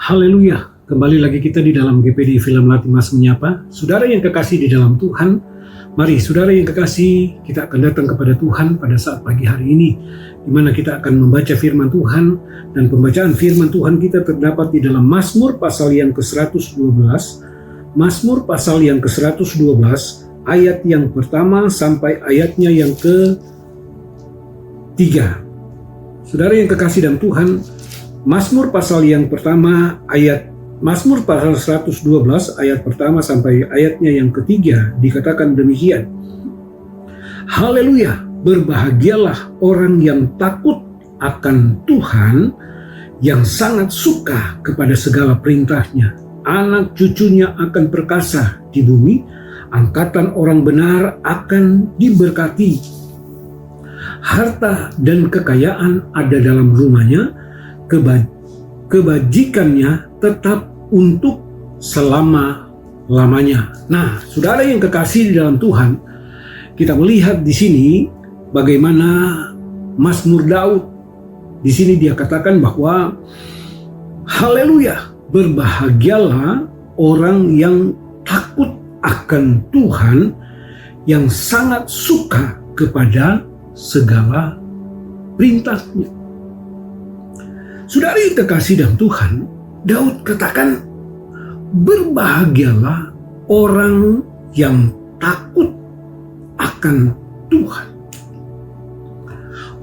Haleluya, kembali lagi kita di dalam GPD Film Latih Mas Menyapa. Saudara yang kekasih di dalam Tuhan, mari saudara yang kekasih, kita akan datang kepada Tuhan pada saat pagi hari ini, di mana kita akan membaca firman Tuhan, dan pembacaan firman Tuhan kita terdapat di dalam Mazmur pasal yang ke-112, Mazmur pasal yang ke-112, ayat yang pertama sampai ayatnya yang ke-3. Saudara yang kekasih dalam Tuhan, Mazmur pasal yang pertama Mazmur pasal 112 ayat pertama sampai ayatnya yang ketiga dikatakan demikian. Haleluya, berbahagialah orang yang takut akan Tuhan, yang sangat suka kepada segala perintahnya. Anak cucunya akan perkasa di bumi, angkatan orang benar akan diberkati. Harta dan kekayaan ada dalam rumahnya, kebajikannya tetap untuk selama-lamanya. Nah, saudara yang kekasih di dalam Tuhan, kita melihat di sini bagaimana Mazmur Daud. Di sini dia katakan bahwa haleluya, berbahagialah orang yang takut akan Tuhan, yang sangat suka kepada segala perintahnya. Saudara yang kekasih dalam Tuhan, Daud katakan, berbahagialah orang yang takut akan Tuhan.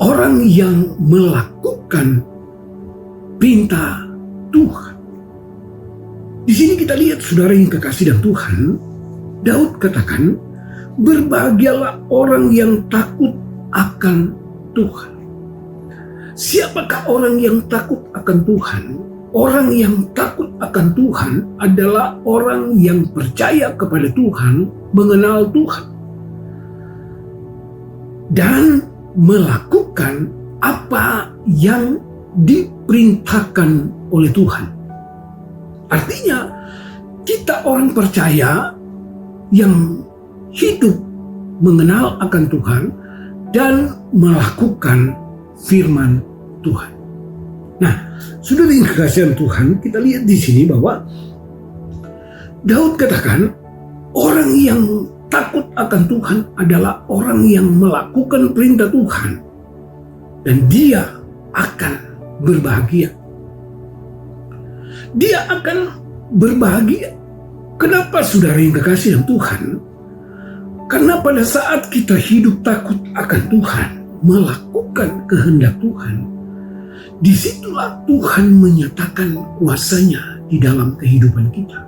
Orang yang melakukan perintah Tuhan. Di sini kita lihat saudara yang kekasih dalam Tuhan, Daud katakan, berbahagialah orang yang takut akan Tuhan. Siapakah orang yang takut akan Tuhan? Orang yang takut akan Tuhan adalah orang yang percaya kepada Tuhan, mengenal Tuhan, dan melakukan apa yang diperintahkan oleh Tuhan. Artinya, kita orang percaya yang hidup mengenal akan Tuhan dan melakukan firman Tuhan. Nah, saudara yang kekasihan Tuhan, kita lihat di sini bahwa Daud katakan orang yang takut akan Tuhan adalah orang yang melakukan perintah Tuhan, dan dia akan berbahagia. Dia akan berbahagia. Kenapa saudara yang kekasih dalam Tuhan? Karena pada saat kita hidup takut akan Tuhan, melakukan kehendak Tuhan, disitulah Tuhan menyatakan kuasanya di dalam kehidupan kita.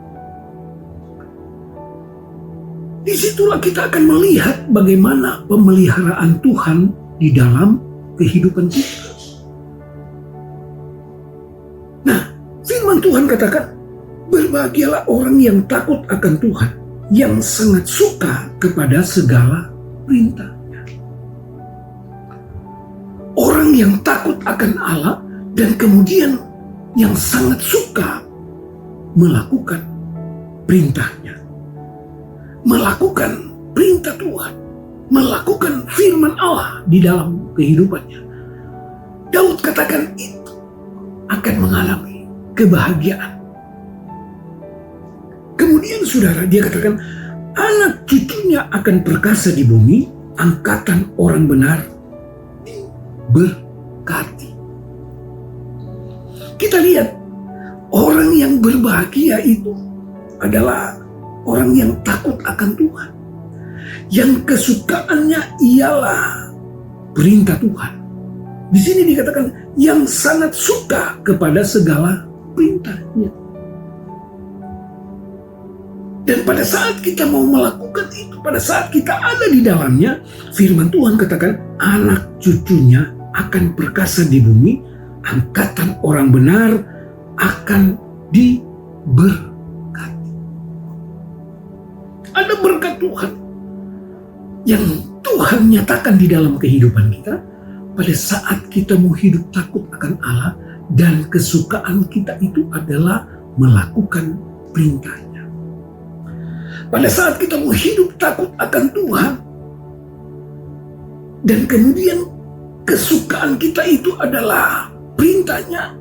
Disitulah kita akan melihat bagaimana pemeliharaan Tuhan di dalam kehidupan kita. Nah, firman Tuhan katakan, berbahagialah orang yang takut akan Tuhan, yang sangat suka kepada segala perintah. Orang yang takut akan Allah dan kemudian yang sangat suka melakukan perintahnya, melakukan perintah Tuhan, melakukan firman Allah di dalam kehidupannya. Daud katakan itu akan mengalami kebahagiaan. Kemudian saudara, dia katakan anak cucunya akan perkasa di bumi, angkatan orang benar berkati. Kita lihat orang yang berbahagia itu adalah orang yang takut akan Tuhan, yang kesukaannya ialah perintah Tuhan. Di sini dikatakan yang sangat suka kepada segala perintahnya. Dan pada saat kita mau melakukan itu, pada saat kita ada di dalamnya, firman Tuhan katakan anak cucunya akan perkasa di bumi, angkatan orang benar akan diberkati. Ada berkat Tuhan yang Tuhan nyatakan di dalam kehidupan kita pada saat kita mau hidup takut akan Allah, dan kesukaan kita itu adalah melakukan perintahnya. Pada saat kita mau hidup takut akan Tuhan, dan kemudian kesukaan kita itu adalah perintahnya,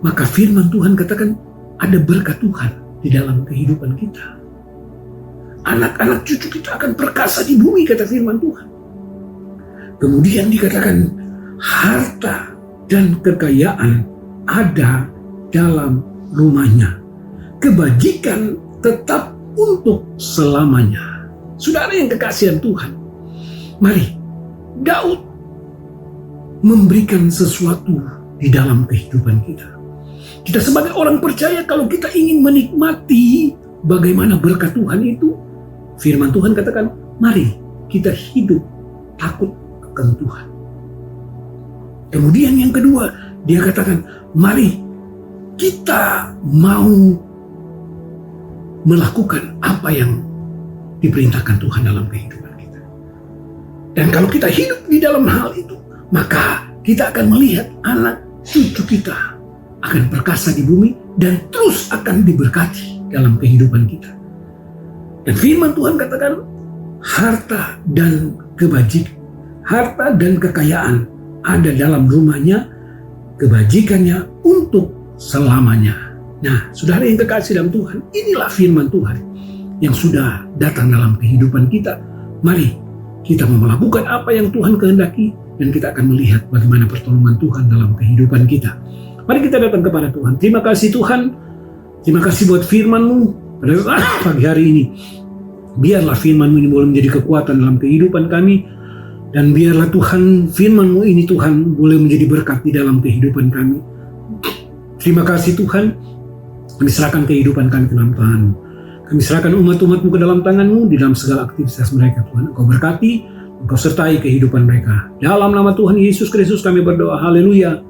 maka firman Tuhan katakan ada berkat Tuhan di dalam kehidupan kita. Anak-anak cucu kita akan perkasa di bumi, kata firman Tuhan. Kemudian dikatakan harta dan kekayaan ada dalam rumahnya. Kebajikan tetap untuk selamanya. Saudara yang kekasihan Tuhan, mari Daud memberikan sesuatu di dalam kehidupan kita. Kita sebagai orang percaya, kalau kita ingin menikmati bagaimana berkat Tuhan itu, firman Tuhan katakan, mari kita hidup takut akan Tuhan. Kemudian yang kedua, dia katakan, mari kita mau melakukan apa yang diperintahkan Tuhan dalam kehidupan kita. Dan kalau kita hidup di dalam hal itu, maka kita akan melihat anak cucu kita akan perkasa di bumi dan terus akan diberkati dalam kehidupan kita. Dan firman Tuhan katakan, harta dan kebajikan, harta dan kekayaan ada dalam rumahnya, kebajikannya untuk selamanya. Nah, saudara yang kekasih dalam Tuhan, inilah firman Tuhan yang sudah datang dalam kehidupan kita. Mari kita mau melakukan apa yang Tuhan kehendaki, dan kita akan melihat bagaimana pertolongan Tuhan dalam kehidupan kita. Mari kita datang kepada Tuhan. Terima kasih Tuhan. Terima kasih buat firman-Mu pada pagi hari ini. Biarlah firman-Mu ini boleh menjadi kekuatan dalam kehidupan kami. Dan biarlah Tuhan, firman-Mu ini Tuhan boleh menjadi berkat di dalam kehidupan kami. Terima kasih Tuhan. Kami serahkan kehidupan kami ke dalam tangan-Mu. Kami serahkan umat-umat-Mu ke dalam tangan-Mu di dalam segala aktivitas mereka Tuhan. Engkau berkati, Engkau sertai kehidupan mereka. Dalam nama Tuhan Yesus Kristus kami berdoa. Haleluya.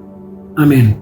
Amin.